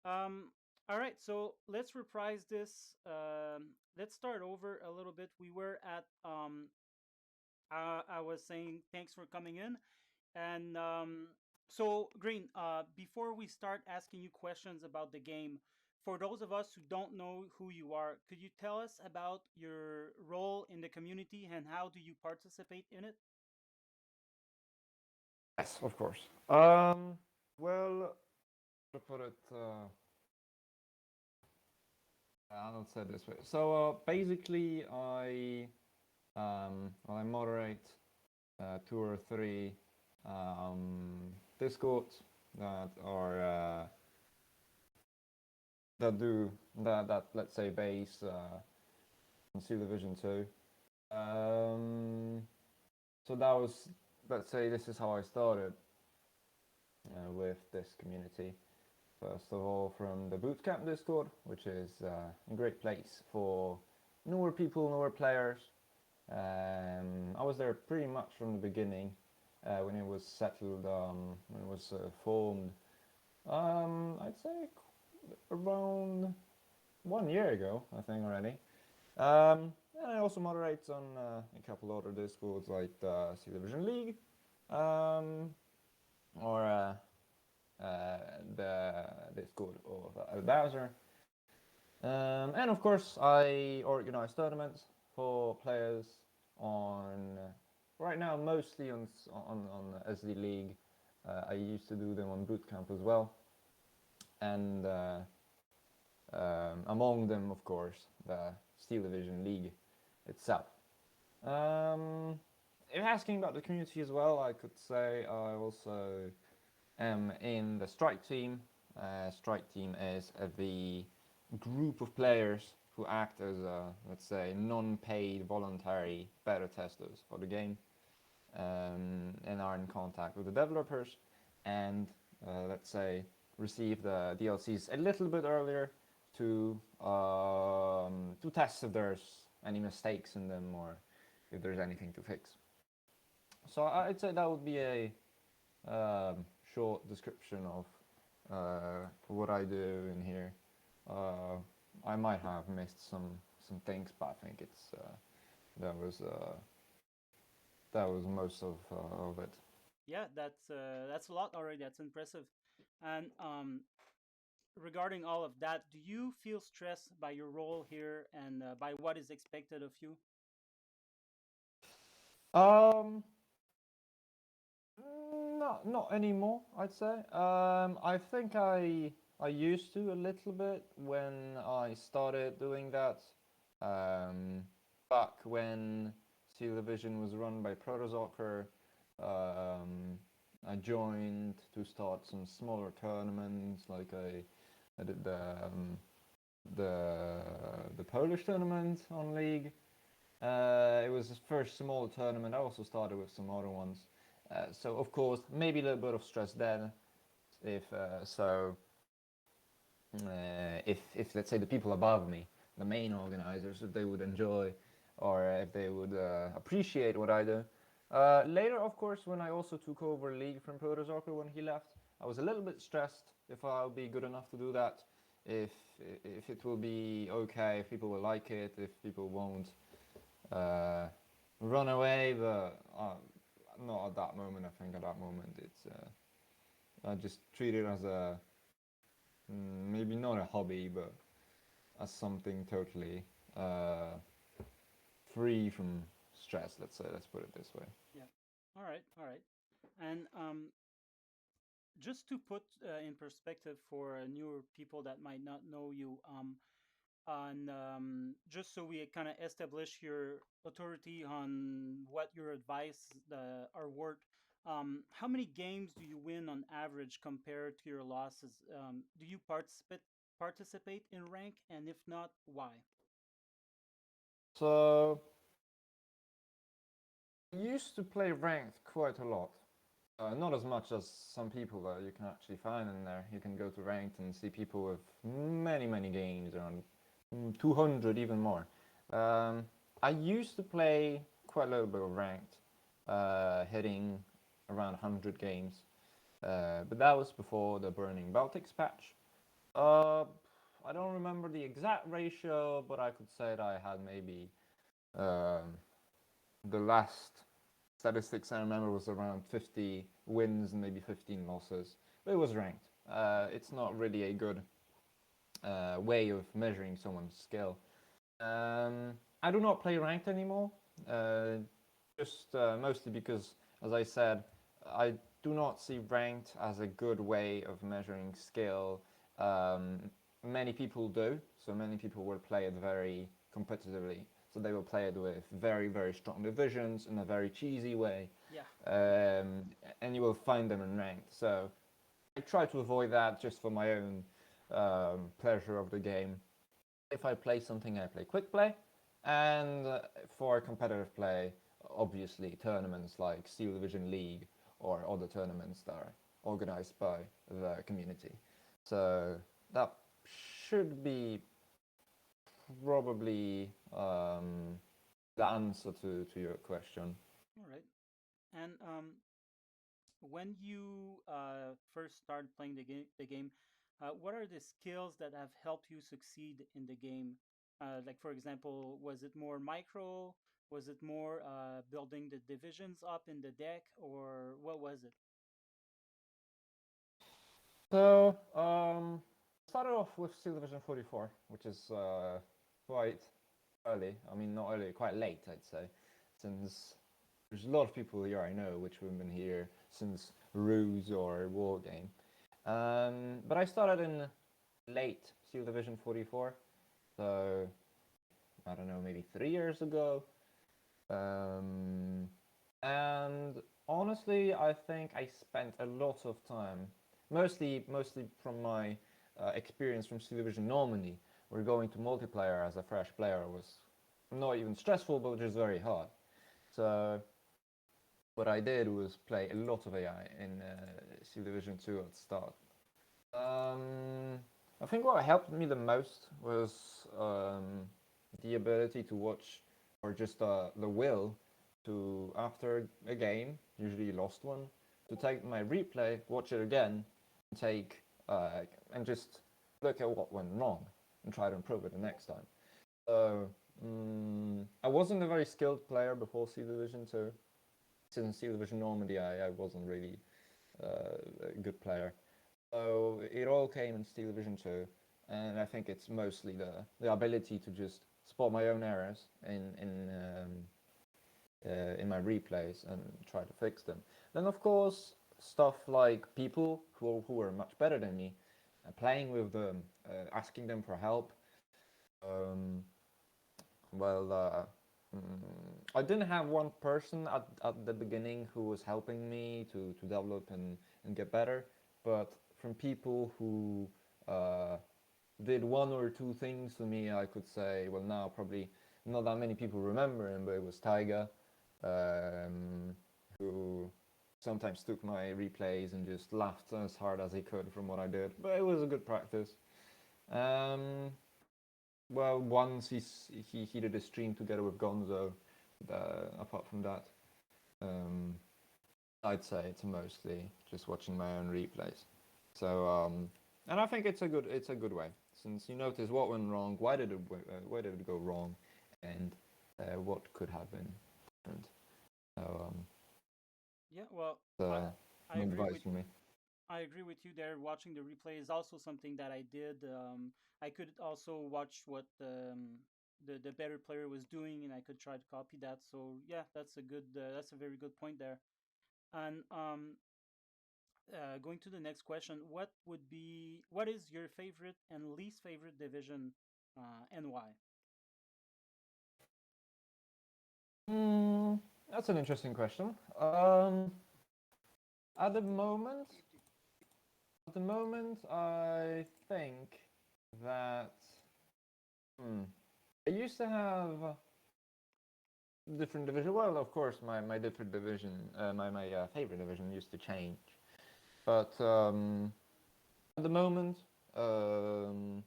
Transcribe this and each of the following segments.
Um, all right, so let's reprise this. Let's start over a little bit. We were at I was saying thanks for coming in, and so Green. Before we start asking you questions about the game, for those of us who don't know who you are, could you tell us about your role in the community and how do you participate in it? Yes, of course. Well, to put it, I'll say it this way. So basically, I moderate two or three discords that are that do that let's say base on Sea Division 2. Um, so that was, let's say, this is how I started with this community. First of all, from the Bootcamp Discord, which is a great place for newer people, newer players. I was there pretty much from the beginning when it was settled, when it was formed. I'd say around 1 year ago, I think already. And I also moderate on a couple other discords like the Sea Division League, um, or the Discord of Bowser. And of course, I organize tournaments for players on right now mostly on SD League. I used to do them on Bootcamp as well, and among them, of course, the Steel Division League itself. If asking about the community as well, I could say I also am in the Strike Team. Strike Team is the group of players who act as, let's say, non-paid voluntary beta testers for the game, and are in contact with the developers and, let's say, receive the DLCs a little bit earlier to test if there's any mistakes in them or if there's anything to fix. So I'd say that would be a short description of what I do in here. Uh, I might have missed some things, but I think it's that was uh, that was most of it. Yeah, that's a lot already. That's impressive. And regarding all of that, do you feel stressed by your role here and by what is expected of you? Um, not anymore. I'd say. I think I used to a little bit when I started doing that. Um, back when Television was run by Protosoccer, I joined to start some smaller tournaments. Like I did the the Polish tournament on League. It was his first small tournament. I also started with some other ones. So of course, maybe a little bit of stress then, if if let's say the people above me, the main organizers, if they would enjoy or if they would appreciate what I do. Later, of course, when I also took over League from Protosoccer when he left, I was a little bit stressed if I'll be good enough to do that, if if it will be okay, if people will like it, if people won't uh, run away. But not at that moment. I think at that moment it's I just treat it as a maybe not a hobby, but as something totally uh, free from stress. Let's say, let's put it this way. Yeah. All right. All right. And just to put in perspective for newer people that might not know you, on just so we kind of establish your authority on what your advice are worth. How many games do you win on average compared to your losses? Do you participate in rank, and if not, why? So I used to play ranked quite a lot. Not as much as some people that you can actually find in there. You can go to ranked and see people with many games, around 200 even more. Um, I used to play quite a little bit of ranked, hitting around 100 games, but that was before the Burning Baltics patch. Uh, I don't remember the exact ratio, but I could say that I had maybe um, the last statistics I remember was around 50 wins and maybe 15 losses. But it was ranked. It's not really a good way of measuring someone's skill. I do not play ranked anymore, uh, just mostly because, as I said, I do not see ranked as a good way of measuring skill. Um, Many people do, so many people will play it very competitively. So they will play it with very, very strong divisions in a very cheesy way, Yeah. and you will find them in ranked. So I try to avoid that just for my own pleasure of the game. If I play something, I play quick play, and for competitive play, obviously tournaments like Steel Division League or other tournaments that are organized by the community. So that should be probably the answer to your question. All right. And when you first started playing the game, what are the skills that have helped you succeed in the game? Like, for example, was it more micro? Was it more building the divisions up in the deck, or what was it? So started off with Steel Division 44, which is quite early. I mean, not early, quite late, I'd say, since there's a lot of people here I know which have been here since Ruse or War Game. But I started in late Steel Division 44, so I don't know, maybe 3 years ago. Um, and honestly, I think I spent a lot of time, mostly from my experience from Steel Division Normandy, where going to multiplayer as a fresh player was not even stressful, but just very hard. So what I did was play a lot of AI in Steel Division 2 at the start. Um, I think what helped me the most was the ability to watch, or just the will to, after a game, usually lost one, to take my replay, watch it again, and take and just look at what went wrong and try to improve it the next time. So I wasn't a very skilled player before Steel Division 2. Since Steel Division Normandy, I wasn't really a good player. So it all came in Steel Division 2, and I think it's mostly the ability to just spot my own errors in my replays and try to fix them. Then of course stuff like people who are much better than me, playing with them, asking them for help. Um, well, I didn't have one person at the beginning who was helping me to develop and get better, but from people who did one or two things for me, I could say, well, now probably not that many people remember him, but it was Taiga, um, who sometimes took my replays and just laughed as hard as he could from what I did, but it was a good practice. Um, well, once he did a stream together with Gonzo. Apart from that, um, I'd say it's mostly just watching my own replays. So and I think it's a good way, since you notice what went wrong, why did it go wrong, and what could have been different. So Yeah, well, I uh, I some agree advice with from me. I agree with you there. Watching the replay is also something that I did. I could also watch what the better player was doing, and I could try to copy that. So yeah, that's a very good point there. And going to the next question, what is your favorite and least favorite division, and why? Mm, that's an interesting question. At the moment, I think that hmm, I used to have different division. Well, of course, my different division, my favorite division used to change, but at the moment, um,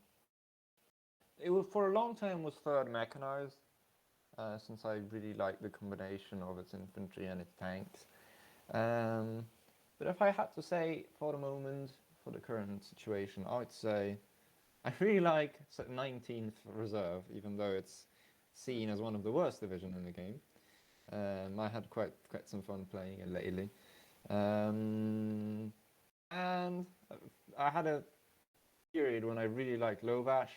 it was for a long time was third mechanized, since I really like the combination of its infantry and its tanks. Um, but if I had to say for the moment, for the current situation, I would say I really like 19th Reserve, even though it's seen as one of the worst division in the game. I had quite some fun playing it lately, and I had a period when I really liked Lovash,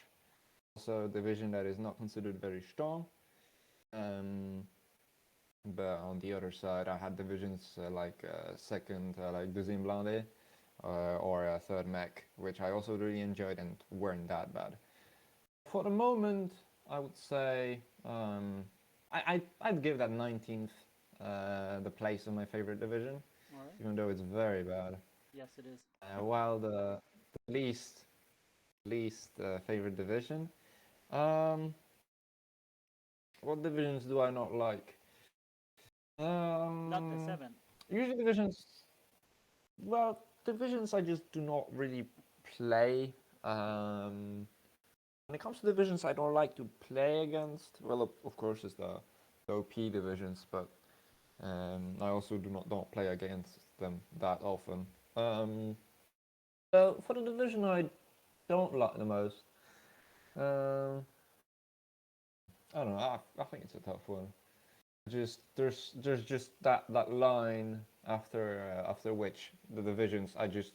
also a division that is not considered very strong. Um, but on the other side, I had divisions like second, like Deuxième Blindé, or third mech, which I also really enjoyed and weren't that bad. For the moment, I would say I'd give that 19th the place of my favorite division, All right. even though it's very bad. Yes, it is. While the least favorite division, um, what divisions do I not like? Not the Um, seven. Usually divisions. Well, divisions I just do not really play. When it comes to divisions I don't like to play against, well, of course, it's the OP divisions, but I also don't play against them that often. Um, so for the division I don't like the most, um, I don't know. I think it's a tough one. Just there's just that line after which the divisions I just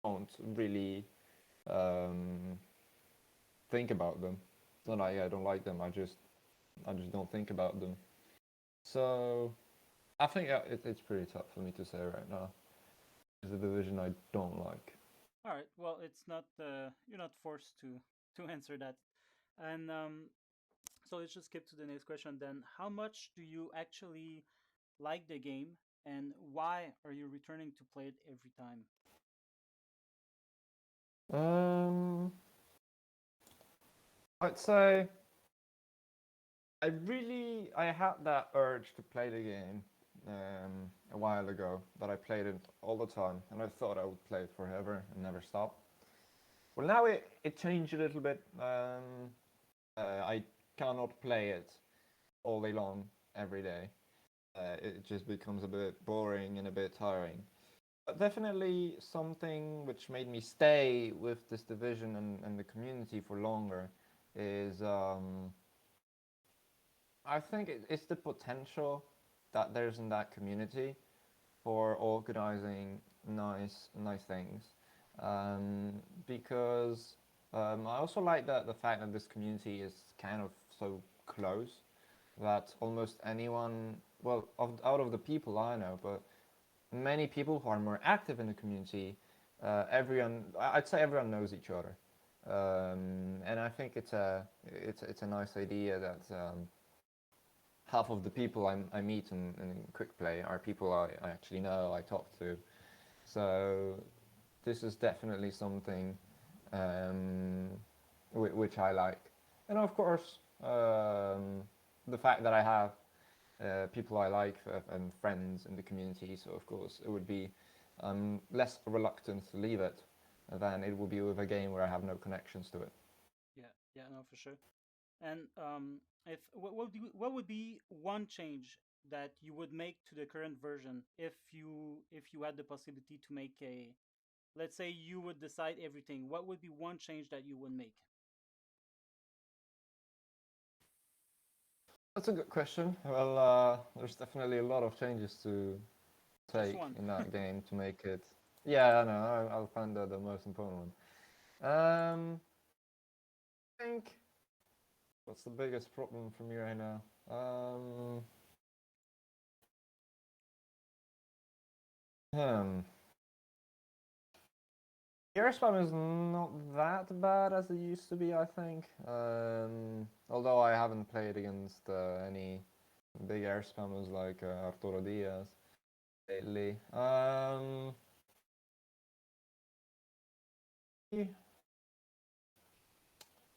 don't really um, think about them. It's not like I don't like them. I just don't think about them. So I think it's pretty tough for me to say right now. It's a division I don't like. All right. Well, it's not. You're not forced to answer that. And so let's just skip to the next question then. How much do you actually like the game, and why are you returning to play it every time? Um, I'd say I had that urge to play the game a while ago. That I played it all the time, and I thought I would play it forever and never stop. Well, now it changed a little bit. I cannot play it all day long every day. It just becomes a bit boring and a bit tiring. But definitely something which made me stay with this division and the community for longer is I think it's the potential that there's in that community for organizing nice things. Um, because I also like that the fact that this community is kind of so close that almost anyone, well, out of the people I know, but many people who are more active in the community, I'd say everyone knows each other. And I think it's a nice idea that half of the people I meet in Quick Play are people I actually know, I talk to. So this is definitely something um, which I like. And of course, the fact that I have people I like and friends in the community, so of course it would be less reluctant to leave it than it would be with a game where I have no connections to it. Yeah, yeah, no, for sure. And if what would be one change that you would make to the current version if you had the possibility to make a, let's say you would decide everything, what would be one change that you would make? That's a good question. Well, there's definitely a lot of changes to Just take one. in that game to make it. Yeah, I know. I'll find the most important one. I think what's the biggest problem for me right now? Hmm. Air spam is not that bad as it used to be, I think. Although I haven't played against any big air spammers like Arturo Diaz lately.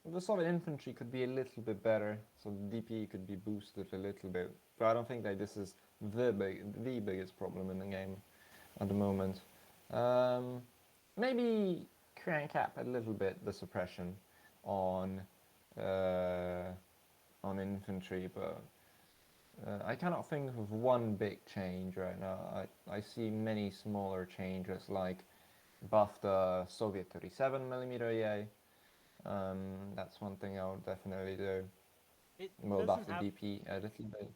The solid infantry could be a little bit better, so the DP could be boosted a little bit. But I don't think that this is the biggest problem in the game at the moment. Um, Maybe crank up a little bit the suppression on uh, on infantry, but I cannot think of one big change right now. I see many smaller changes like buff the Soviet 37mm EA, That's one thing I would definitely do. It Well, doesn't that's the have DP little bit.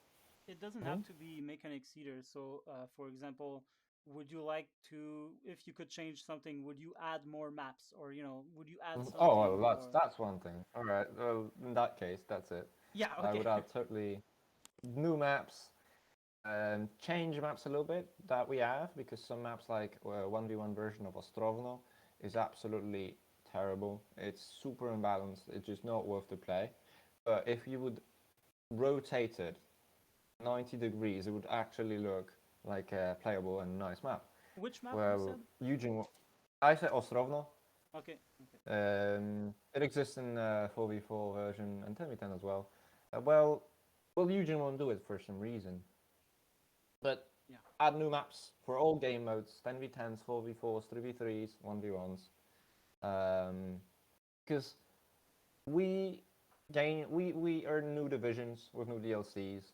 it doesn't Hmm? have to be mechanics either. So, for example, would you like to, if you could change something, would you add more maps, or would you add Oh, well, something, that's or that's one thing. All right. Well, in that case, that's it. yeah, I okay, would add totally new maps and change maps a little bit that we have because some maps like 1v1 version of Ostrovno is absolutely terrible. It's super imbalanced. It's just not worth the play. But if you would rotate it 90 degrees, it would actually look like a playable and nice map. which map you Well, said? Eugene, I said Ostrovno. Okay, okay, It exists in 4v4 version and 10v10 as well. Well, Eugene won't do it for some reason. But yeah, add new maps for all game modes: 10v10s, 4v4s, 3v3s, 1v1s. Because we we earn new divisions with new DLCs.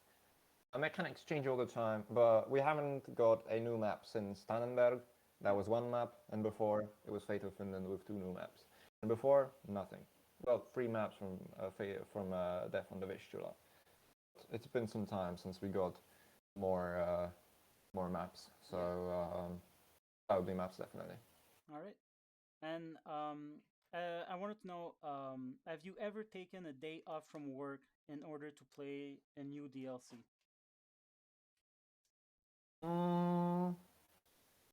Mechanics change all the time, but we haven't got a new map since Tannenberg. That yeah, was one map, and before it was Fate of Finland with two new maps. And before, nothing. Well, three maps from Death on the Vistula. It's been some time since we got more more maps, so yeah. that would be maps definitely. All right. And I wanted to know, have you ever taken a day off from work in order to play a new DLC? Mm,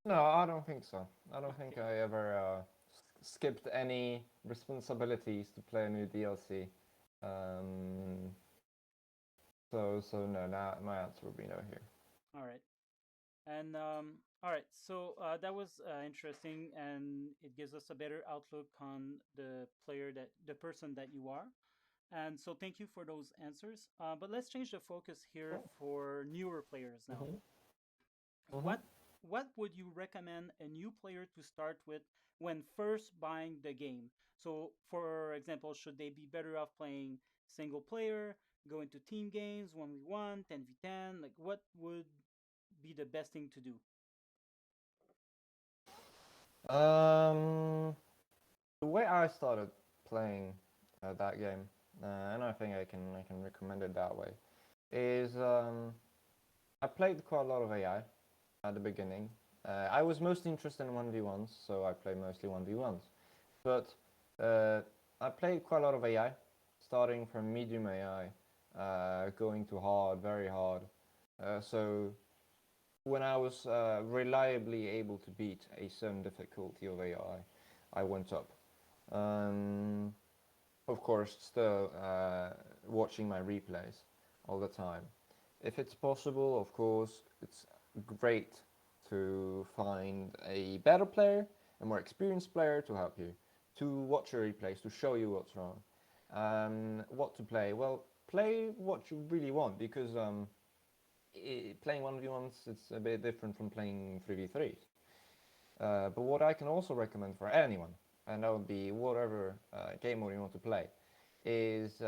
no, I don't think so. I don't think Okay. I ever skipped any responsibilities to play a new DLC. Um, so no, my answer would be no here. All right. And all right, so that was interesting, and it gives us a better outlook on the person that you are. And so, thank you for those answers. But let's change the focus here for newer players now. Mm-hmm. Mm-hmm. What what would you recommend a new player to start with when first buying the game? So, for example, should they be better off playing single player, go into team games, 1v1, 10v10? Like, what would be the best thing to do? Um, the way I started playing that game, and I think I can recommend it that way, is I played quite a lot of AI at the beginning. I was mostly interested in 1v1s, so I played mostly 1v1s. But I played quite a lot of AI, starting from medium AI, going to hard, very hard. So when I was reliably able to beat a certain difficulty of I went up. Um, of course, still watching my replays all the time. If it's possible, of course, it's great to find a better player, a more experienced player to help you, to watch your replays, to show you what's wrong. What to play? Well, play what you really want because playing 1v1s it's a bit different from playing 3v3s. But what I can also recommend for anyone, and that would be whatever game mode you want to play, is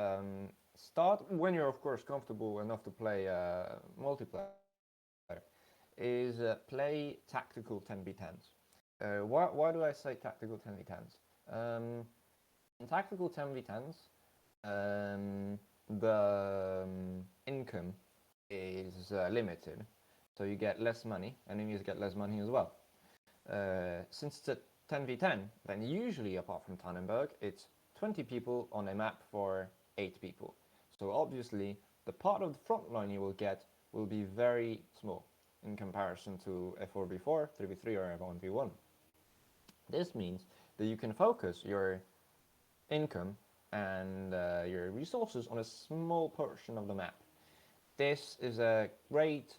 start when you're of course comfortable enough to play multiplayer. Is play tactical 10v10s. Why do I say tactical 10v10s? Um, in tactical 10v10s, the income is limited, so you get less money, enemies get less money as well. Since it's a 10v10, then usually, apart from Tannenberg, it's 20 people on a map for 8 people. So obviously, the part of the front line you will get will be very small in comparison to a 4v4, 3v3, or a 1v1. This means that you can focus your income and your resources on a small portion of the map. This is a great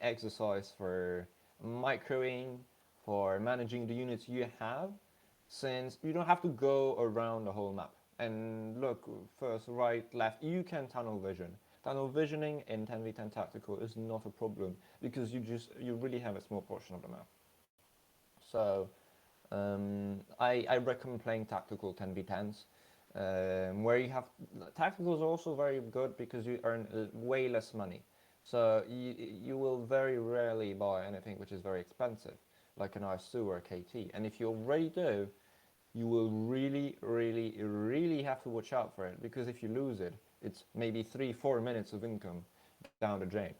exercise for microing, for managing the units you have, since you don't have to go around the whole map and look first, right, left. You can tunnel vision. Tunnel visioning in 10v10 tactical is not a problem because you really have a small portion of the map. So I recommend playing tactical 10v10s, where you have tactical is also very good because you earn way less money. So you will very rarely buy anything which is very expensive, like an IS2 or a KT. And if you already do, you will really have to watch out for it, because if you lose it, it's maybe 3-4 minutes of income down the drain.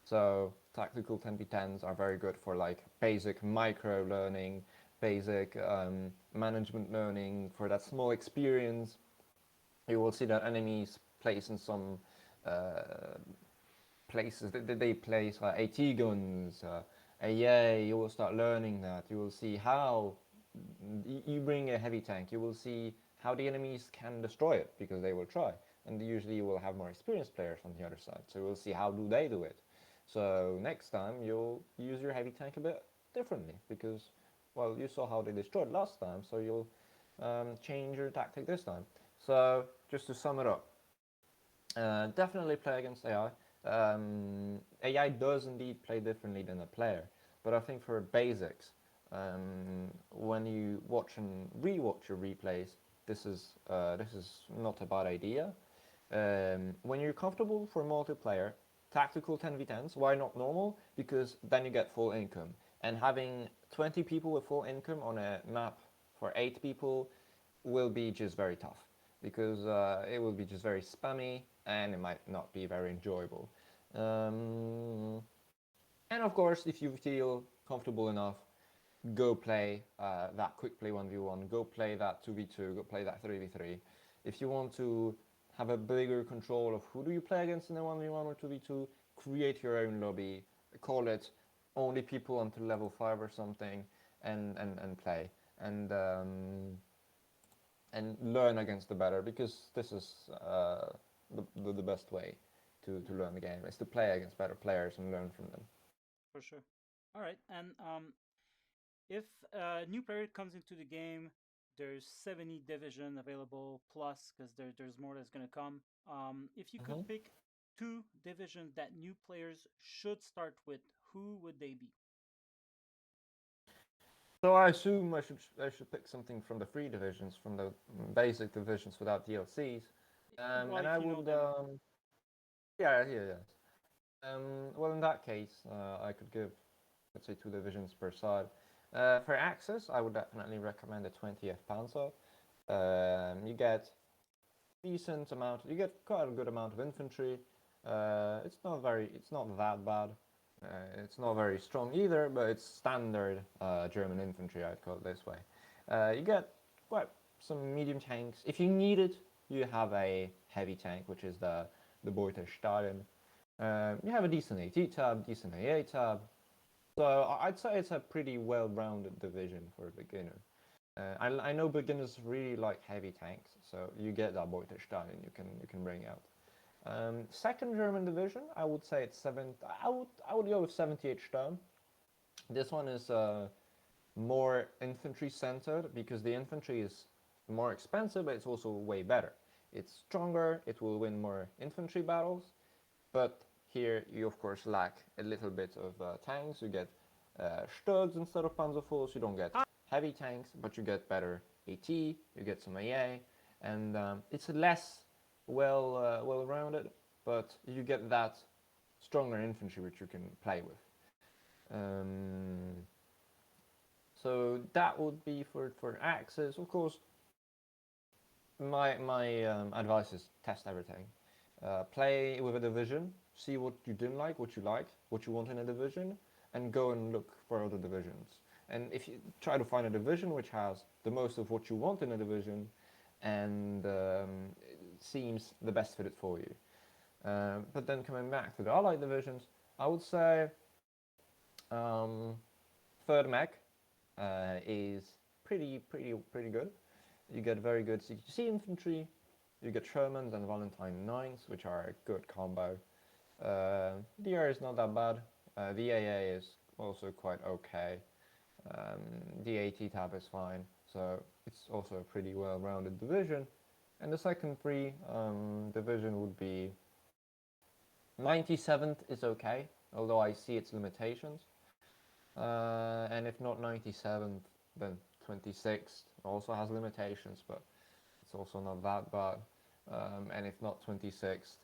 So tactical 10v10s are very good for like basic micro learning, basic management learning, for that small experience. You will see that enemies place in some uh, places that they place AT guns, AA. You will start learning that. You will see how you bring a heavy tank. You will see how the enemies can destroy it, because they will try. And usually you will have more experienced players on the other side. So we'll see how do they do it. So next time you'll use your heavy tank a bit differently, because, well, you saw how they destroyed last time. So you'll change your tactic this time. So just to sum it up, definitely play against AI. AI does indeed play differently than a player, but I think for basics, when you watch and rewatch your replays, this is not a bad idea. When you're comfortable for multiplayer, tactical 10v10s, why not normal? Because then you get full income. And having 20 people with full income on a map for 8 people will be just very tough, because it will be just very spammy and it might not be very enjoyable. Um, and of course, if you feel comfortable enough, go play that quick play 1v1, go play that 2v2, go play that 3v3. If you want to have a bigger control of who do you play against in a 1v1 or 2v2, create your own lobby, call it only people until level 5 or something, and play. And learn against the better, because this is the best way to learn the game, is to play against better players and learn from them. For sure. All right, and if a new player comes into the game, there's 70 division available plus, because there's more that's gonna come. If you could Mm-hmm. pick two divisions that new players should start with, who would they be? So I assume I should pick something from the free divisions, from the basic divisions without DLCs, Well, and if I you know would them. yeah, yeah, yes. Well, in that case, I could give, let's say, two divisions per side. For access, I would definitely recommend the 20th Panzer. You get decent amount. You get quite a good amount of infantry. It's not that bad. It's not very strong either, but it's standard German infantry. I'd call it this way. You get quite some medium tanks. If you need it, you have a heavy tank, which is the Beuter Stalin. You have a decent AT tab, decent AA tab. So I'd say it's a pretty well-rounded division for a beginner. I know beginners really like heavy tanks, so you get that Beutelstein you can bring out. Second German division, I would say it's seven. I would go with 78 Stern. This one is more infantry centered, because the infantry is more expensive, but it's also way better. It's stronger. It will win more infantry battles, but here you of course lack a little bit of tanks. You get Stugs instead of Panzerfalls. You don't get heavy tanks, but you get better AT. You get some AA, and it's less well rounded, but you get that stronger infantry which you can play with. Um, so that would be for Axis. Of course, my advice is test everything. Play with a division, see what you didn't like, what you want in a division, and go and look for other divisions. And if you try to find a division which has the most of what you want in a division, and it seems the best fitted for you. But then coming back to the allied divisions, I would say um, third mech is pretty good. You get very good CQC infantry. You get Shermans and Valentine 9s, which are a good combo. DR is not that bad. VAA is also quite okay. The AT tab is fine, so it's also a pretty well-rounded division. And the second free division would be 97th is okay, although I see its limitations. And if not 97th, then 26th also has limitations, but it's also not that bad. And if not 26th,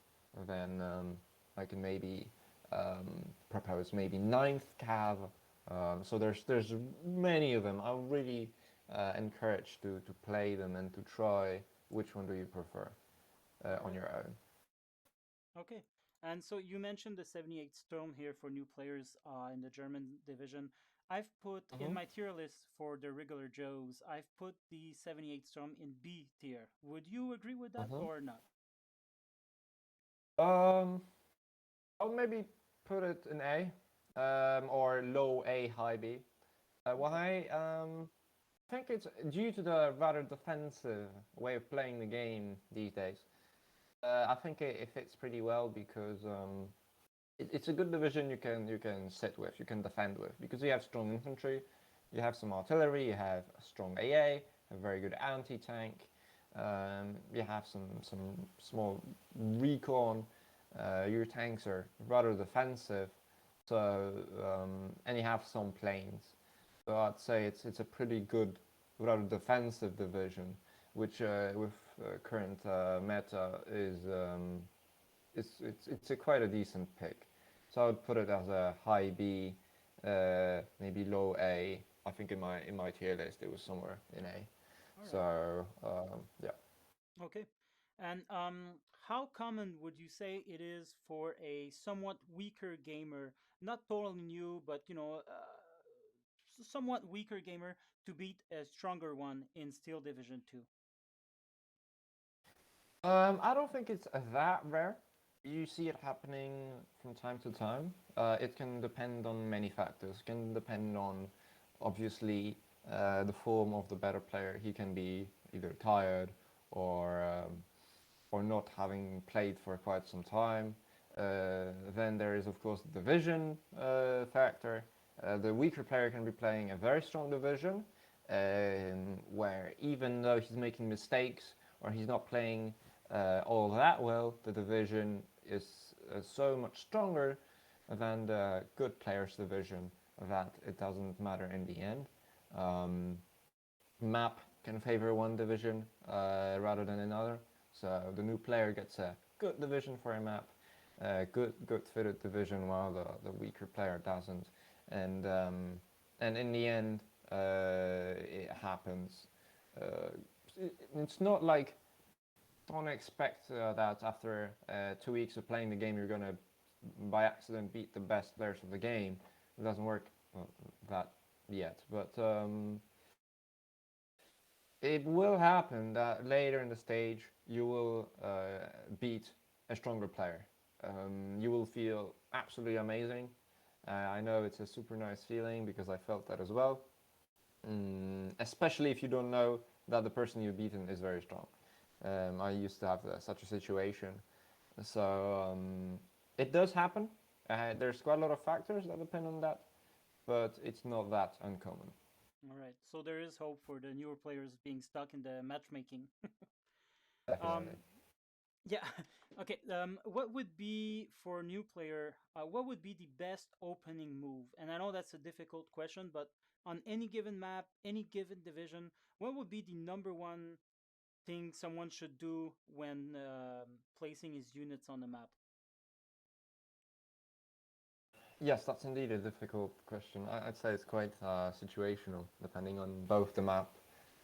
then I can maybe propose maybe ninth cav. So there's many of them. I really encourage to play them and to try which one do you prefer All on right. your own. Okay. And so you mentioned the 78 Storm here for new players in the German division. I've put in Mm-hmm. my tier list for the regular Joes, I've put the 78 Storm in B tier. Would you agree with that Mm-hmm. or not? Um, I'll maybe put it in A, or low A, high B. Okay. Why? I think it's due to the rather defensive way of playing the game these days. I think it fits pretty well because it's a good division you can sit with, you can defend with, because you have strong infantry, you have some artillery, you have a strong AA, a very good anti-tank, you have some small recon. Your tanks are rather defensive, so and you have some planes. So I'd say it's a pretty good, rather defensive division, which with current meta it's a quite a decent pick. So I would put it as a high B, maybe low A. I think in my tier list it was somewhere in A. All right. So yeah. Okay. And how common would you say it is for a somewhat weaker gamer, not totally new, but somewhat weaker gamer to beat a stronger one in Steel Division 2? I don't think it's that rare. You see it happening from time to time. It can depend on many factors. It can depend on, obviously, the form of the better player. He can be either tired or or not having played for quite some time. Then there is, of course, the division factor. The weaker player can be playing a very strong division, where even though he's making mistakes or he's not playing all that well, the division is so much stronger than the good players' division that it doesn't matter in the end. Um, Map can favor one division rather than another. So the new player gets a good division for a map, good fitted division, while the weaker player doesn't. And and in the end, it happens. Uh, it's not like, don't expect that after 2 weeks of playing the game you're gonna by accident beat the best players of the game. It doesn't work that yet, but it will happen that later in the stage you will beat a stronger player. You will feel absolutely amazing. I know it's a super nice feeling because I felt that as well. Especially if you don't know that the person you've beaten is very strong. I used to have such a situation. So it does happen. There's quite a lot of factors that depend on that, but it's not that uncommon. All right. So there is hope for the newer players being stuck in the matchmaking. Definitely. um, yeah. Okay. What would be for a new player? What would be the best opening move? And I know that's a difficult question, but on any given map, any given division, what would be the number one thing someone should do when placing his units on the map? Yes, that's indeed a difficult question. I'd say it's quite situational, depending on both the map,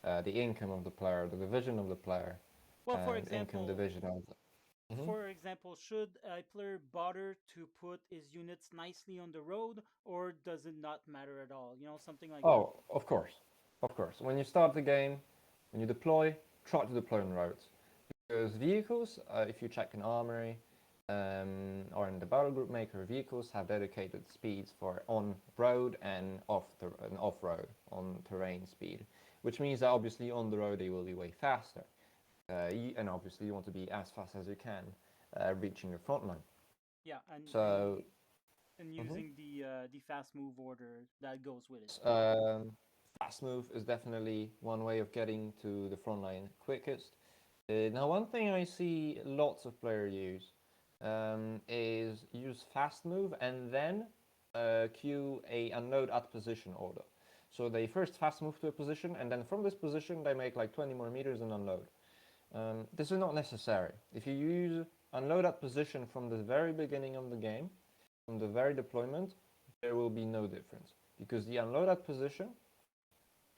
the income of the player, the division of the player, Well, and income division of the. Mhm. for example, should a player bother to put his units nicely on the road, or does it not matter at all? Something like that. Oh, of course, of course. When you start the game, when you deploy, try to deploy on roads. Because vehicles, if you check an armory or in the battle group maker, vehicles have dedicated speeds for on road and off road on terrain speed, which means that obviously on the road they will be way faster, and obviously you want to be as fast as you can, reaching your front line. Yeah, So and mhm. using the fast move order that goes with it. Yes, fast move is definitely one way of getting to the front line quickest. Now, one thing I see lots of players use is use fast move and then queue a unload at position order. So they first fast move to a position, and then from this position they make like 20 more meters and unload. This is not necessary. If you use unload at position from the very beginning of the game, from the very deployment, there will be no difference because the unload at position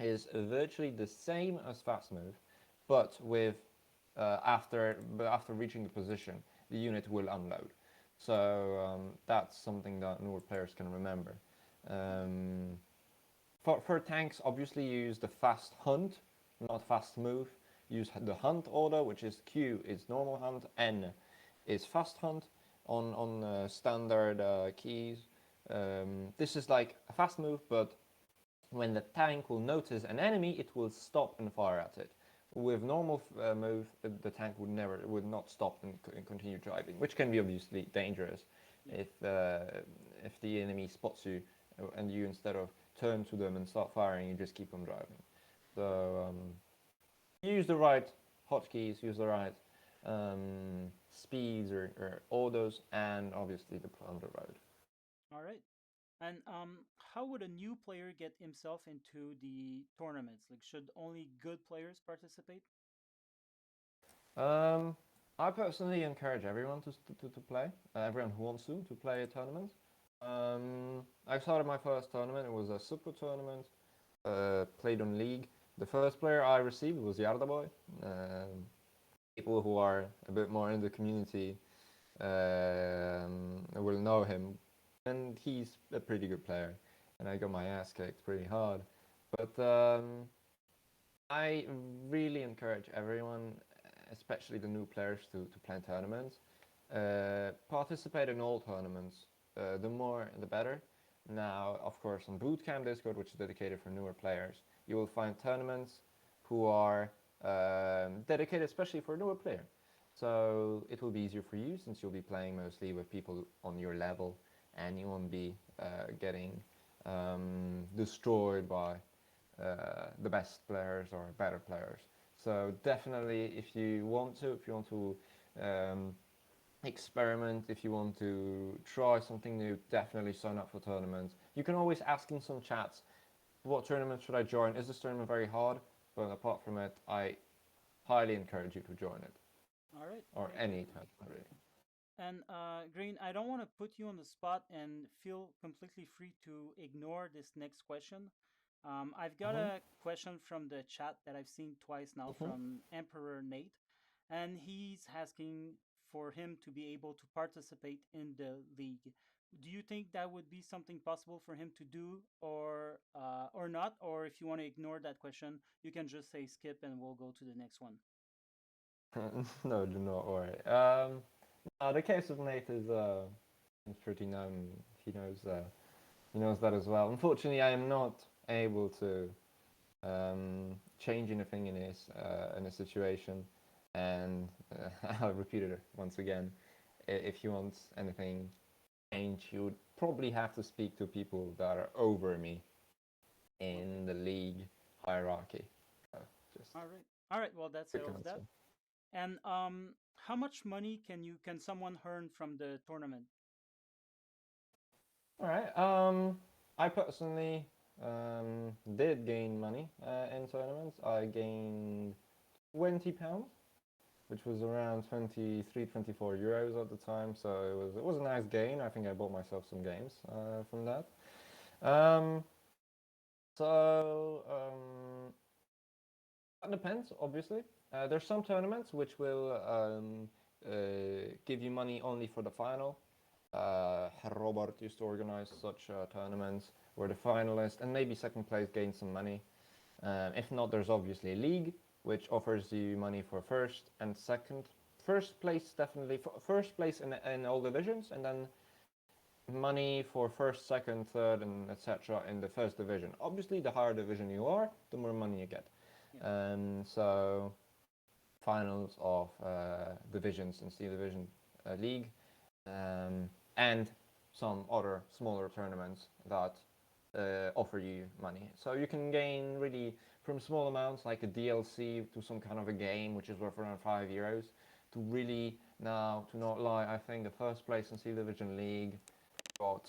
is virtually the same as fast move, but with after reaching the position, the unit will unload. So that's something that newer players can remember. Um, for tanks, obviously use the fast hunt, not fast move. Use the hunt order, which is Q is normal hunt, N is fast hunt on standard keys. This is like a fast move, but when the tank will notice an enemy, it will stop and fire at it. With normal move, the tank would not stop and continue driving, which can be obviously dangerous Yeah. if the enemy spots you and you, instead of turn to them and start firing, you just keep on driving. So use the right hotkeys, use the right speeds or orders, and obviously the on the road. All right. And how would a new player get himself into the tournaments? Like, should only good players participate? Um, I personally encourage everyone to play, everyone who wants to play a tournament. I started my first tournament. It was a super tournament, played on League. The first player I received was Yardaboy. People who are a bit more in the community will know him, and he's a pretty good player. And I got my ass kicked pretty hard, but I really encourage everyone, especially the new players, to play tournaments. Participate in all tournaments. The more, the better. Now, of course, on Bootcamp Discord, which is dedicated for newer players, you will find tournaments who are dedicated especially for a newer player. So it will be easier for you since you'll be playing mostly with people on your level, and you won't be getting destroyed by the best players or better players. So definitely, if you want to experiment, if you want to try something new, definitely sign up for tournaments. You can always ask in some chats, what tournament should I join? Is this tournament very hard? But apart from it, I highly encourage you to join it, All right. All or right. any tournament really. And Green, I don't want to put you on the spot and feel completely free to ignore this next question. I've got Mm-hmm. a question from the chat that I've seen twice now Mm-hmm. from Emperor Nate, and he's asking for him to be able to participate in the league. Do you think that would be something possible for him to do, or not? Or if you want to ignore that question, you can just say skip, and we'll go to the next one. No, do not worry. The case of Nate is pretty known. He knows he knows that as well. Unfortunately, I am not able to change anything in his situation, and I'll repeat it once again. If you want anything change, you would probably have to speak to people that are over me Okay. in the league hierarchy. So just All right. All right. Well, that quick settles that. answer. And how much money can someone earn from the tournament? All right. I personally did gain money in tournaments. I gained £20, which was around 23, 24 euros at the time. So it was a nice gain. I think I bought myself some games from that. Um, so that depends, obviously. There's some tournaments which will give you money only for the final. Robert used to organize such tournaments where the finalist and maybe second place gain some money. If not, there's obviously a league which offers you money for first and second. First place definitely first place in all divisions, and then money for first, second, third, and etc. in the first division. Obviously, the higher division you are, the more money you get. Yeah. So finals of divisions in C Division League, and some other smaller tournaments that offer you money. So you can gain really from small amounts like a DLC to some kind of a game which is worth around €5 to really, now, to not lie, I think the first place in C Division League got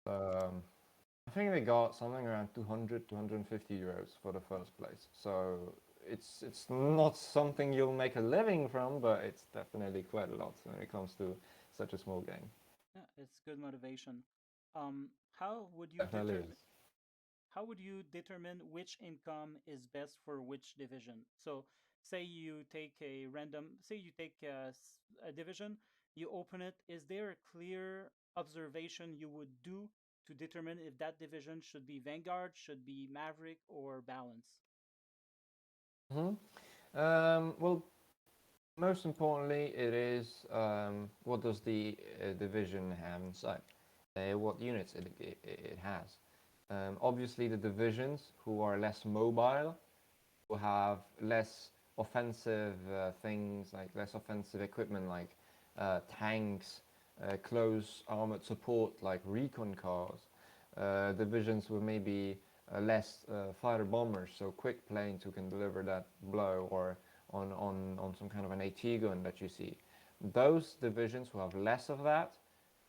I think they got something around 200, €250 for the first place. So it's not something you'll make a living from, but it's definitely quite a lot when it comes to such a small game. Yeah, it's good motivation. How would you Definitely determine is. how would you determine which income is best for which division? So say you take a random, say you take a division, you open it. Is there a clear observation you would do to determine if that division should be Vanguard, should be Maverick, or Balance? Hmm. Well, most importantly, it is what does the division have inside? What units it has. Obviously, the divisions who are less mobile, who have less offensive things, like less offensive equipment, like tanks, close armored support, like recon cars, divisions with maybe less fighter bombers, so quick planes who can deliver that blow, or on some kind of an AT gun that you see. Those divisions who have less of that,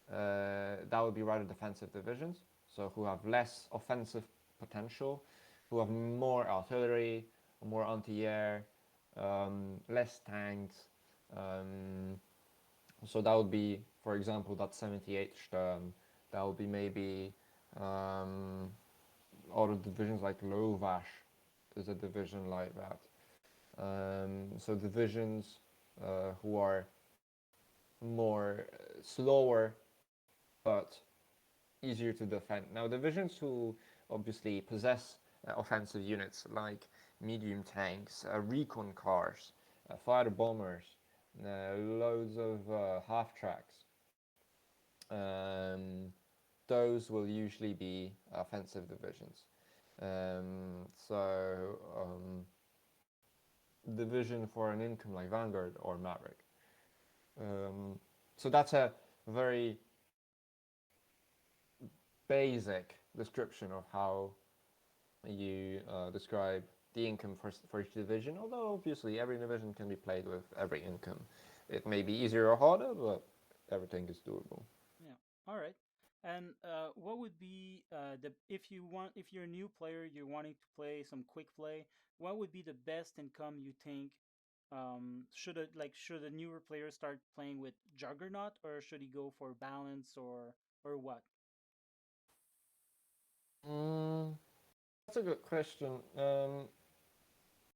that would be rather defensive divisions, so who have less offensive potential, who have more artillery, more anti-air, less tanks. Um, so that would be, for example, that 78 Sturm. That would be maybe other divisions like Lovash is a division like that. So divisions who are more slower but easier to defend. Now, divisions who obviously possess offensive units like medium tanks, recon cars, fighter bombers, loads of half tracks, um, those will usually be offensive divisions. Division for an income like Vanguard or Maverick. Um, so that's a very basic description of how you describe the income for each division, although obviously every division can be played with every income. It may be easier or harder, but everything is doable. Yeah. All right. And what would be the if you want if you're a new player, you're wanting to play some quick play, what would be the best income you think? Should a newer player start playing with Juggernaut, or should he go for Balance, or what? Mm, that's a good question.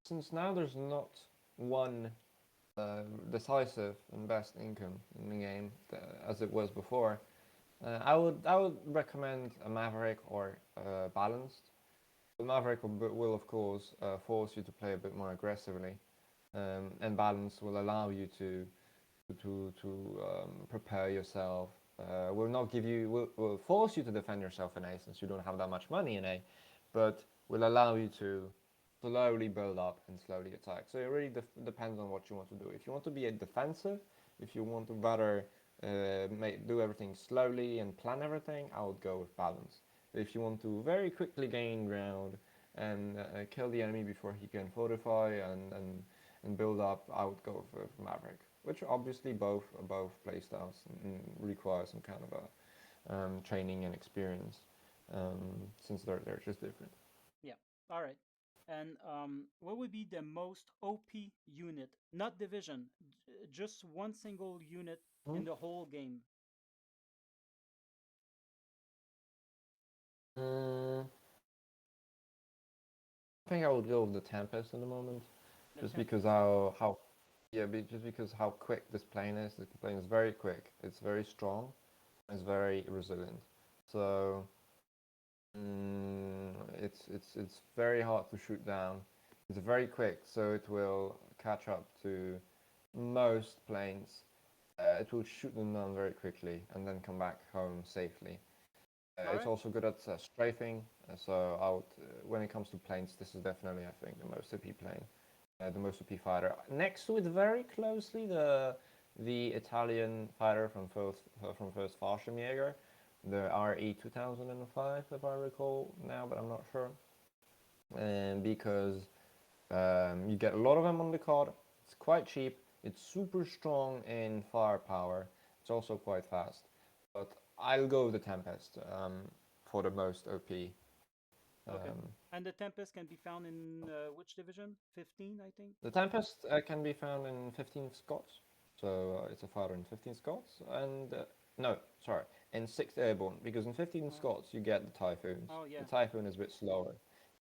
Since now there's not one decisive and best income in the game as it was before, I would recommend a Maverick or Balanced. The Maverick will of course force you to play a bit more aggressively, and Balance will allow you to prepare yourself. Will not give you will force you to defend yourself in A, since you don't have that much money in A, but will allow you to slowly build up and slowly attack. So it really depends on what you want to do. If you want to be a defensive, if you want to rather do everything slowly and plan everything, I would go with Balance. If you want to very quickly gain ground and kill the enemy before he can fortify and build up, I would go with Maverick, which obviously both playstyles require some kind of a training and experience, since they're just different. Yeah. All right. And what would be the most OP unit, not division, just one single unit Hmm? in the whole game? Mm, I think I would go with the Tempest in the moment, The just Tempest. because how yeah, just because how quick this plane is. The plane is very quick. It's very strong. It's very resilient. So it's very hard to shoot down. It's very quick, so it will catch up to most planes. It will shoot them down very quickly and then come back home safely. All It's right. also good at strafing. So when it comes to planes, this is definitely, I think, the most OP plane, the most OP fighter. Next to it, very closely, the Italian fighter from first Fallschirmjäger, the RE 2005, if I recall now, but I'm not sure. And because you get a lot of them on the card, it's quite cheap. It's super strong in firepower. It's also quite fast. But I'll go with the Tempest for the most OP. Okay. Um, And the Tempest can be found in which division? 15, I think. the Tempest can be found in 15 Scots. So it's a fighter in 15 Scots. And no, sorry, in 6th Airborne. Because in 15 Oh, Scots you get the Typhoons. oh The yeah. Typhoon is a bit slower.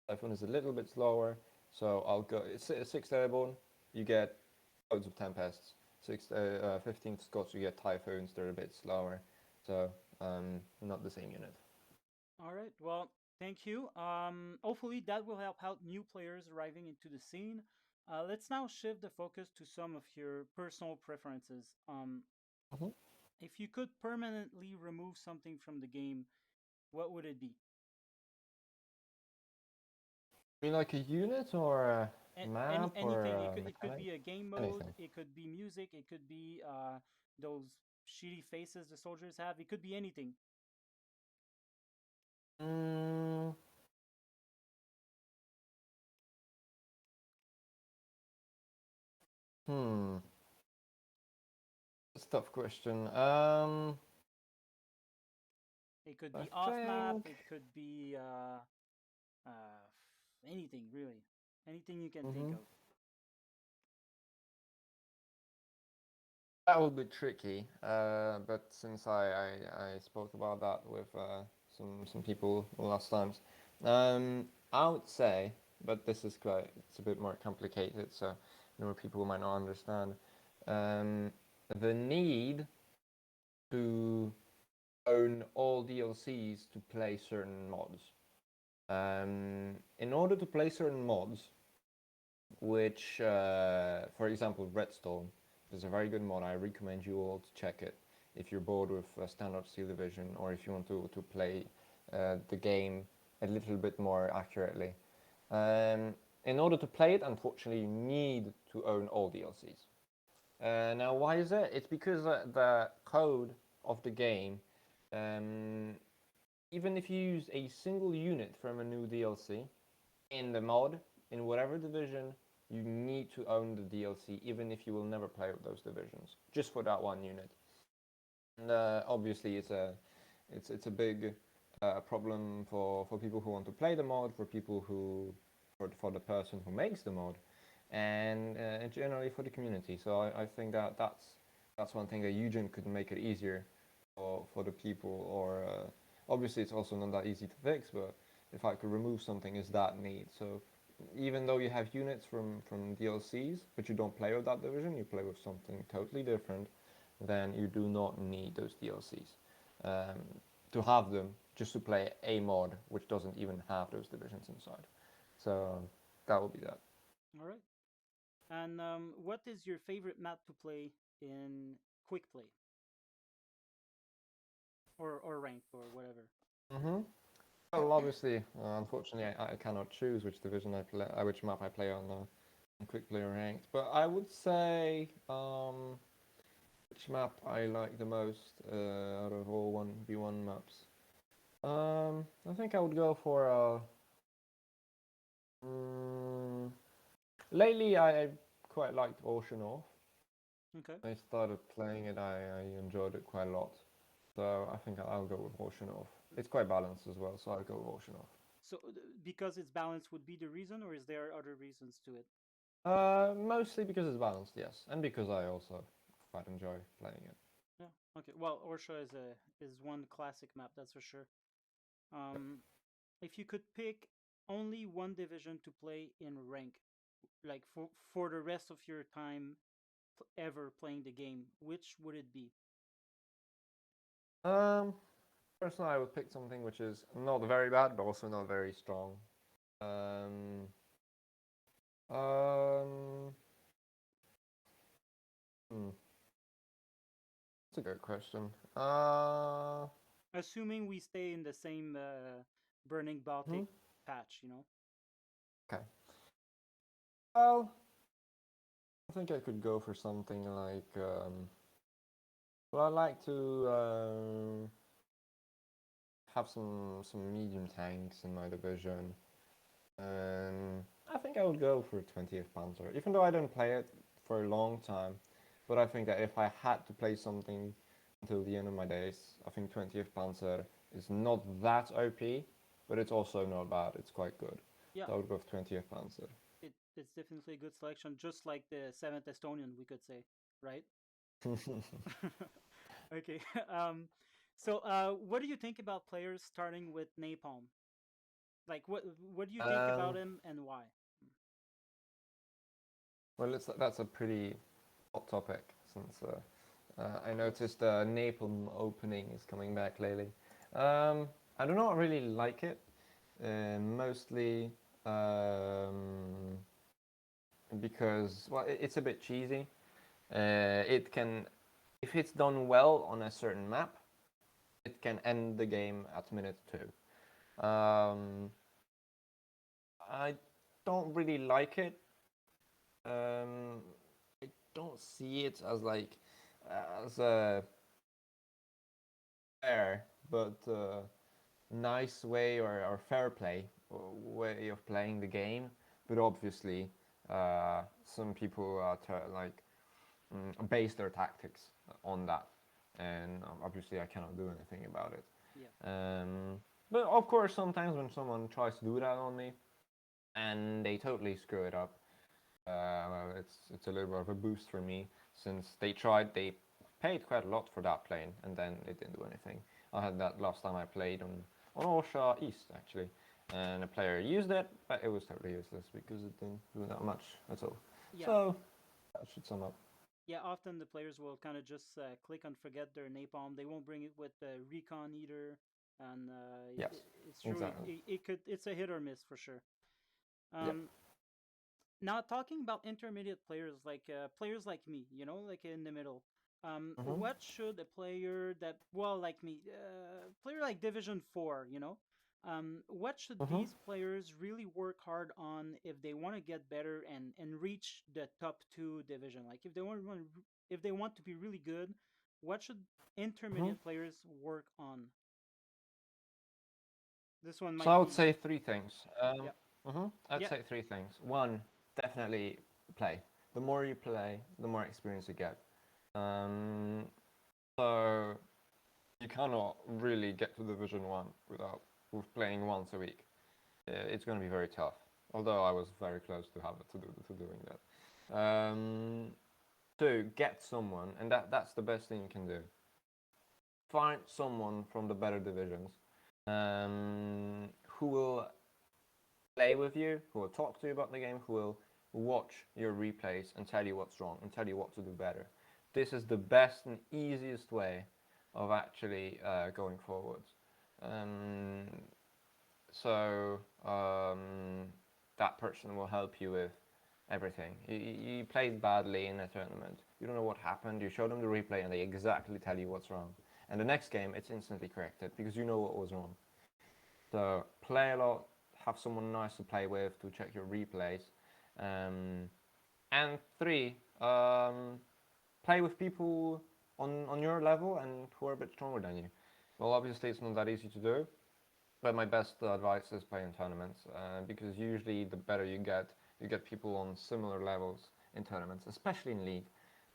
Typhoon is a little bit slower. So I'll go. It's 6th Airborne. you get loads of tempests. 15th Scots, you get typhoons. They're a bit slower, so not the same unit. All right. Well, thank you. Hopefully that will help out new players arriving into the scene. Let's now shift the focus to some of your personal preferences. Mhm. If you could permanently remove something from the game, what would it be? I mean, like a unit or a map or Anything. a It could mechanic? be a game mode. Anything. It could be music. It could be those shitty faces the soldiers have. It could be anything. Mm, hmm. That's a tough question. It could I be off map. think. It could be uh, anything really. Anything you can think Hmm. of. That would be tricky, but since I spoke about that with some people last times, I would say, but this is quite it's a bit more complicated, so more people might not understand. Um, the need to own all DLCs to play certain mods. In order to play certain mods, which, for example, Redstone is a very good mod. I recommend you all to check it if you're bored with standard Steel Division or if you want to play the game a little bit more accurately. In order to play it, unfortunately, you need to own all DLCs. Now, why is it? It's because the code of the game, um, even if you use a single unit from a new DLC, in the mod, in whatever division, you need to own the DLC, even if you will never play with those divisions, just for that one unit. And obviously, it's a big problem for people who want to play the mod, for people who for the person who makes the mod, and generally for the community. So I think that that's one thing that Eugen could make it easier for the people. Or obviously, it's also not that easy to fix, but if I could remove something, is that need. So even though you have units from DLCs, but you don't play with that division, you play with something totally different, then you do not need those DLCs um, to have them just to play a mod which doesn't even have those divisions inside. So that would be that. All right. And what is your favorite map to play in quick play or ranked or whatever? Mm-hmm. Well, obviously, unfortunately, I cannot choose which division I play, which map I play on quick play or ranked. But I would say which map I like the most out of all 1v1 maps. I think I would go for mm, lately I quite liked Ocean Off. Okay. I started playing it, I enjoyed it quite a lot. So I think I'll go with Ocean Off. It's quite balanced as well, so I'll go with Ocean Off. So because it's balanced would be the reason, or is there other reasons to it? Mostly because it's balanced, yes, and because I also quite enjoy playing it. Yeah. Okay. Well, Orsha is one classic map, that's for sure. Yep. Um, if you could pick only one division to play in rank, like for the rest of your time ever playing the game, which would it be? Um, Personally, I would pick something which is not very bad, but also not very strong. Um, um, hmm, that's a good question. Assuming we stay in the same burning Hmm, Baltic patch, you know. okay. Well, I think I could go for something like. Well, I like to have some medium tanks in my division. I think I would go for 20th Panzer, even though I don't play it for a long time. But I think that if I had to play something until the end of my days, I think 20th Panzer is not that OP, but it's also not bad. It's quite good. Yeah, So I would go with 20th Panzer. it's definitely a good selection, just like the seventh Estonian, we could say, right? Okay. So what do you think about players starting with napalm? Like, what do you think about um, him and why? Well, that's a pretty hot topic since I Yes. noticed Napalm opening is coming back lately. I do not really like it, mostly because well, it's a bit cheesy. It can, if it's done well on a certain map, it can end the game at minute 2. I don't really like it. Um, I don't see it as like as a fair but nice way or fair play way of playing the game. But obviously, some people like base their tactics on that, and obviously I cannot do anything about it. Yeah. But of course, sometimes when someone tries to do that on me and they totally screw it up, well, it's a little bit of a boost for me since they paid quite a lot for that plane and then it didn't do anything. I had that last time I played on Orsha East actually, and a player used it, but it was totally useless because it didn't do that much at all. Yeah. So that should sum up. Yeah, often the players will kind of just click on forget their napalm. They won't bring it with the recon either, and Yes, it's true. exactly. It's a hit or miss for sure. Yep. Um, Now talking about intermediate players like me, like in the middle. Mhm. What should a player that well like me, player like Division 4, what should Mhm. these players really work hard on if they want to get better and reach the top 2 division? Like if they want to be really good, what should Mhm. intermediate players work on? This one So I might would say be three things. yeah I'd yeah say three things. One, definitely play. The more you play, the more experience you get. Um, so you cannot really get to Division 1 without with playing once a week. It's going to be very tough. Although I was very close to have it to doing that. Two, get someone, and that's the best thing you can do. Find someone from the better divisions who will play with you, who will talk to you about the game, who will watch your replays and tell you what's wrong and tell you what to do better. This is the best and easiest way of actually going forwards. Um, so that person will help you with everything. You played badly in a tournament. You don't know what happened. You show them the replay and they exactly tell you what's wrong. And the next game, it's instantly corrected because you know what was wrong. So play a lot, have someone nice to play with to check your replays. Um, and three, play with people on your level and who are a bit stronger than you. Well, obviously it's not that easy to do, but my best advice is play in tournaments because usually the better you get people on similar levels in tournaments, especially in league.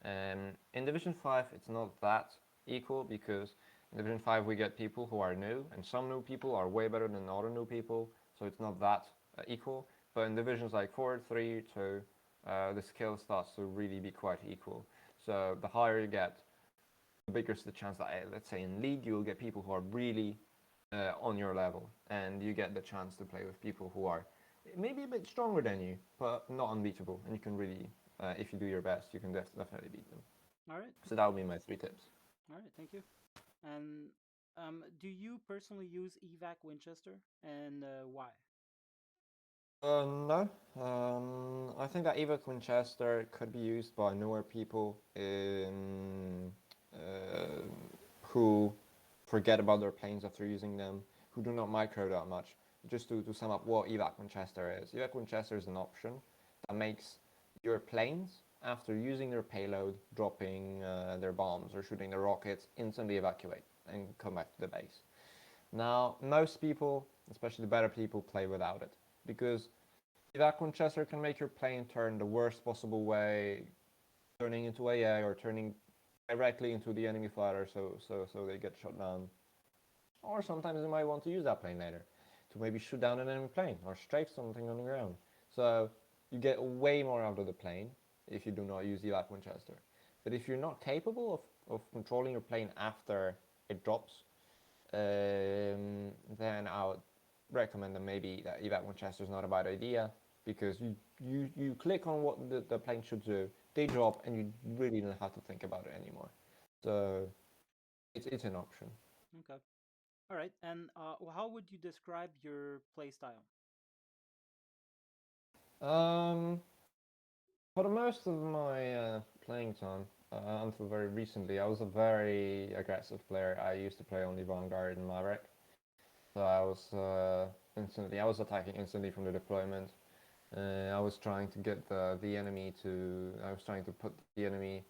In Division 5, it's not that equal because in Division 5 we get people who are new, and some new people are way better than other new people, so it's not that equal. But in divisions like 4, 3, 2, the skill starts to really be quite equal. So the higher you get, the bigger is the chance that, let's say in league, you will get people who are really on your level, and you get the chance to play with people who are maybe a bit stronger than you, but not unbeatable. And you can really, if you do your best, you can definitely beat them. all right. So that would be my three tips. All right, thank you. And do you personally use evac Winchester, and why? No. I think that Eva Winchester could be used by newer people uh, who forget about their planes after using them, who do not micro that much. Just to sum up what evac Winchester is. Evac Winchester is an option that makes your planes, after using their payload, dropping their bombs or shooting their rockets, instantly evacuate and come back to the base. Now, most people, especially the better people, play without it because evac Winchester can make your plane turn the worst possible way, turning into AA or turning directly into the enemy fighter, so they get shot down. Or sometimes they might want to use that plane later to maybe shoot down an enemy plane or strafe something on the ground. So you get way more out of the plane if you do not use evac Winchester. But if you're not capable of controlling your plane after it drops, then I would recommend that maybe that evac Winchester is not a bad idea. because you click on what the plane should do, they drop, and you really don't have to think about it anymore. So it's an option. Okay. All right. And how would you describe your play style? Um, for the most of my playing time, until very recently, I was a very aggressive player. I used to play only Vanguard and Maverick, so I was attacking instantly from the deployment. I was trying to get the enemy to. I was trying to put the enemy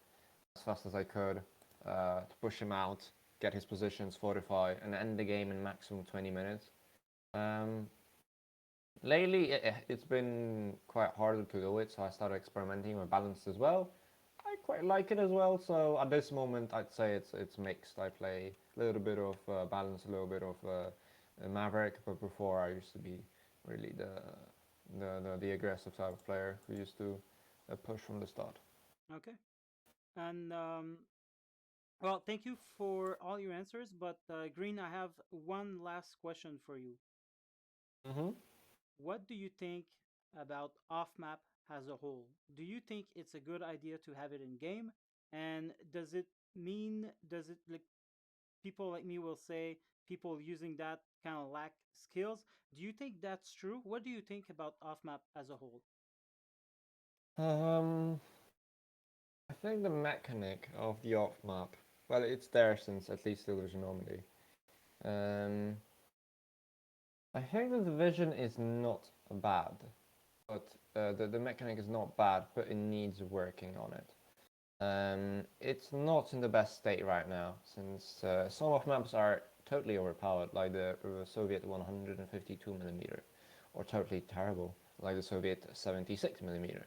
as fast as I could to push him out, get his positions, fortify, and end the game in maximum 20 minutes. Um, Lately, it's been quite harder to do it, so I started experimenting with balance as well. I quite like it as well. So at this moment, I'd say it's mixed. I play a little bit of balance, a little bit of Maverick, but before I used to be really the aggressive type of player who used to push from the start. Okay. And well, thank you for all your answers. But Green, I have one last question for you. Mm-hmm. What do you think about off map as a whole? Do you think it's a good idea to have it in game? And does it like people like me will say people using that kind of lack skills? Do you think that's true? What do you think about off map as a whole? Um, I think the mechanic of the off map, well, it's there since at least Illusion Normandy. Um, I think that the vision is not bad, but the mechanic is not bad, but it needs working on it. It's not in the best state right now, since some of maps are totally overpowered, like the Soviet 152 millimeter, or totally terrible, like the Soviet 76 millimeter.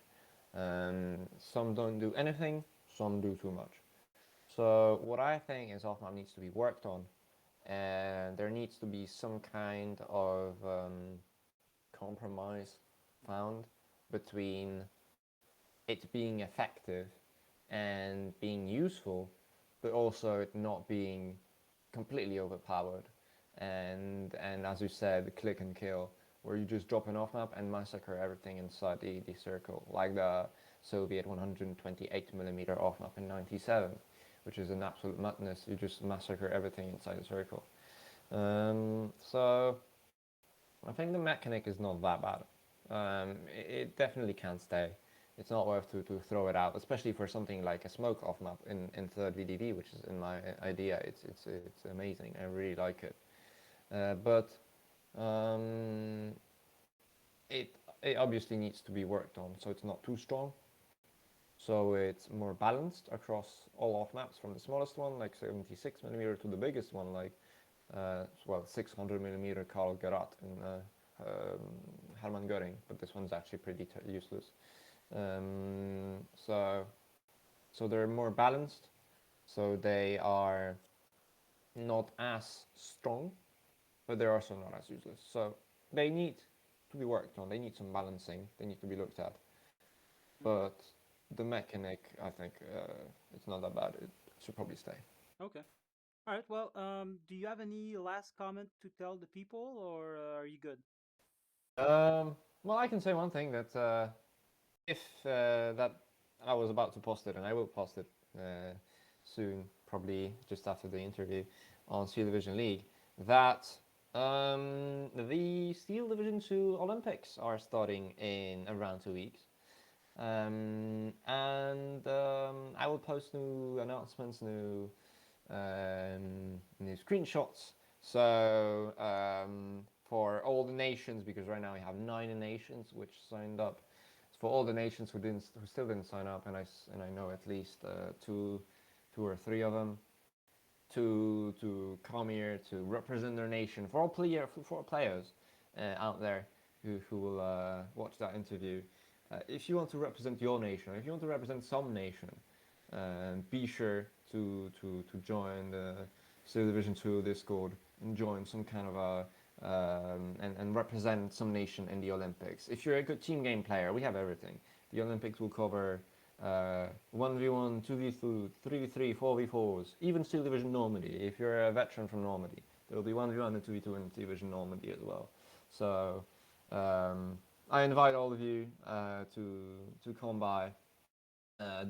Some don't do anything, some do too much. So what I think is off map needs to be worked on, and there needs to be some kind of compromise found between it being effective and being useful, but also it not being completely overpowered. And as you said, click and kill, where you just drop an off map and massacre everything inside the circle, like the Soviet 128 millimeter off map in '97, which is an absolute madness. You just massacre everything inside the circle. So I think the mechanic is not that bad. It definitely can stay. It's not worth to throw it out, especially for something like a smoke off map in third VDD, which is in my idea. It's amazing. I really like it. But um, it it obviously needs to be worked on, so it's not too strong. So it's more balanced across all off maps, from the smallest one like 76 millimeter to the biggest one like 600 millimeter Karl Garat in Hermann Göring, but this one's actually pretty useless. So they're more balanced, so they are not as strong, but they're also not as useless. So they need to be worked on. They need some balancing. They need to be looked at. Okay. But the mechanic, I think, it's not that bad. It should probably stay. Okay. All right. Well, do you have any last comment to tell the people, or are you good? Well, I can say one thing that if that I was about to post it, and I will post it soon, probably just after the interview on Steel Division League, that the Steel Division 2 Olympics are starting in around 2 weeks. And I will post new announcements, new screenshots. So for all the nations, because right now we have 9 nations which signed up. For all the nations who still didn't sign up, and I know at least two or three of them, to come here to represent their nation. For players out there who will watch that interview, if you want to represent your nation, or if you want to represent some nation, be sure to join the Steel Division 2 Discord and join some kind of a and represent some nation in the Olympics. If you're a good team game player, we have everything. The Olympics will cover 1v1, 2v2, 3v3, 4v4s, even Steel Division Normandy. If you're a veteran from Normandy, there will be 1v1 and 2v2 in Steel Division Normandy as well. So I invite all of you to come by.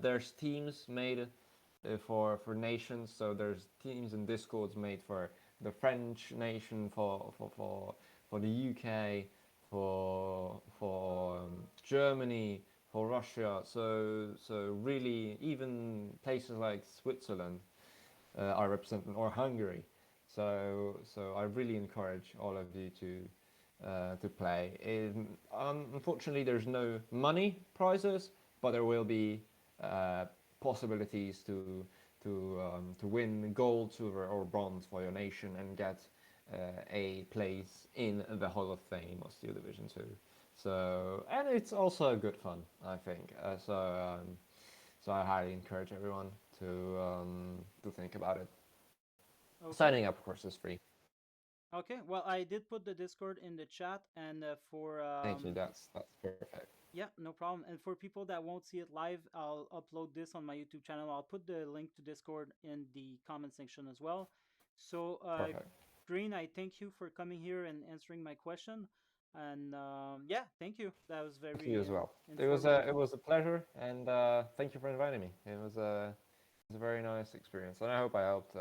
There's teams made for nations. So there's teams and discords made for the French nation, for the UK, for Germany, for Russia. So really, even places like Switzerland are represented, or Hungary. So I really encourage all of you to play. Unfortunately, there's no money prizes, but there will be uh, possibilities to win gold, silver, or bronze for your nation and get a place in the Hall of Fame of Steel Division Two. So, and it's also good fun, I think. So I highly encourage everyone to think about it. Okay. Signing up, of course, is free. Okay. Well, I did put the Discord in the chat, and for Thank you. That's perfect. yeah, no problem. And for people that won't see it live, I'll upload this on my YouTube channel. I'll put the link to Discord in the comment section as well. So, Perfect. Green, I thank you for coming here and answering my question. And yeah, thank you. That was Thank you very as well. informative. It was a pleasure, and thank you for inviting me. It was a very nice experience, and I hope I helped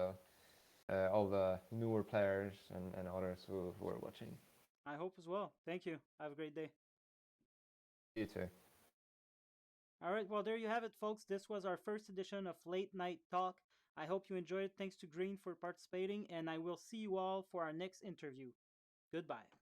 all the newer players and others who are watching. I hope as well. Thank you. Have a great day. You too. All right. Well, there you have it, folks. This was our first edition of Late Night Talk. I hope you enjoyed it. Thanks to Green for participating, and I will see you all for our next interview. Goodbye.